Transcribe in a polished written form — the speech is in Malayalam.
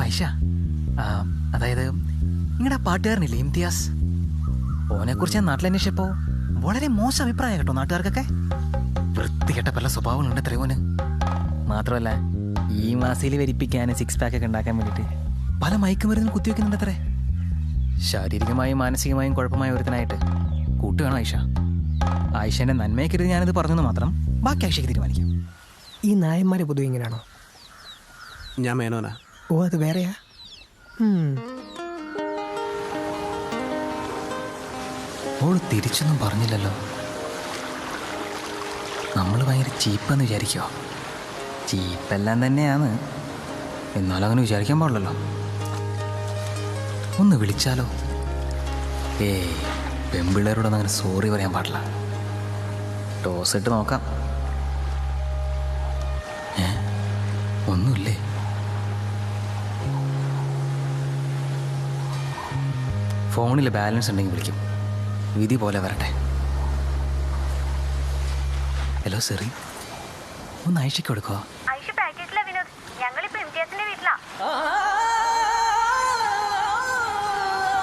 ഐഷ, അതായത് നിങ്ങളുടെ പാട്ടുകാരനില്ലേ ഇംതിയാസ്, ഓനെക്കുറിച്ച് ഞാൻ നാട്ടിൽ അന്വേഷിച്ചപ്പോൾ വളരെ മോശം അഭിപ്രായം കേട്ടോ നാട്ടുകാർക്കൊക്കെ. വൃത്തികെട്ട പല സ്വഭാവങ്ങളുണ്ട് ത്രയോന്. മാത്രമല്ല ഈ മാസയിൽ വരിപ്പിക്കാൻ 6 പാക്ക് ഒക്കെ ഉണ്ടാക്കാൻ വേണ്ടിയിട്ട് പല മയക്കുമരുന്നും കുത്തിവെക്കുന്നുണ്ട് അത്രേ. ശാരീരികമായും മാനസികമായും കുഴപ്പമായ ഒരുത്തനായിട്ട് കൂട്ടുകയാണോ ഐഷ? ആയിഷേൻ്റെ നന്മയെക്കരുത് ഞാനിത് പറഞ്ഞെന്ന് മാത്രം, ബാക്കി ആയിഷയ്ക്ക് തീരുമാനിക്കാം. ഈ നായന്മാരെ പൊതുവെ ഇങ്ങനെയാണോ? ഞാൻ മേനോനാ. ഓ, അത് വേറെയാ? ഓൾ തിരിച്ചൊന്നും പറഞ്ഞില്ലല്ലോ. നമ്മൾ ഭയങ്കര ചീപ്പെന്ന് വിചാരിക്കുമോ? ചീപ്പെല്ലാം തന്നെയാണ്, എന്നാലും അങ്ങനെ വിചാരിക്കാൻ പാടില്ലല്ലോ. ഒന്ന് വിളിച്ചാലോ? പെൺപിള്ളേരോടൊന്നും അങ്ങനെ സോറി പറയാൻ പാടില്ല. ടോസ് ഇട്ട് നോക്കാം. ഒന്നുമില്ലേ? ഫോണിൽ ബാലൻസ് ഉണ്ടെങ്കിൽ വിളിക്കും. വിധി പോലെ വരട്ടെ. ഹലോ സെറി, ഒന്ന് ഐഷയ്ക്ക് കൊടുക്കുക. ഐഷ പാക്കേജിലാ വിനോദ്, ഞങ്ങളിപ്പോ ഇംതിയാസിന്റെ വീട്ടിലാ.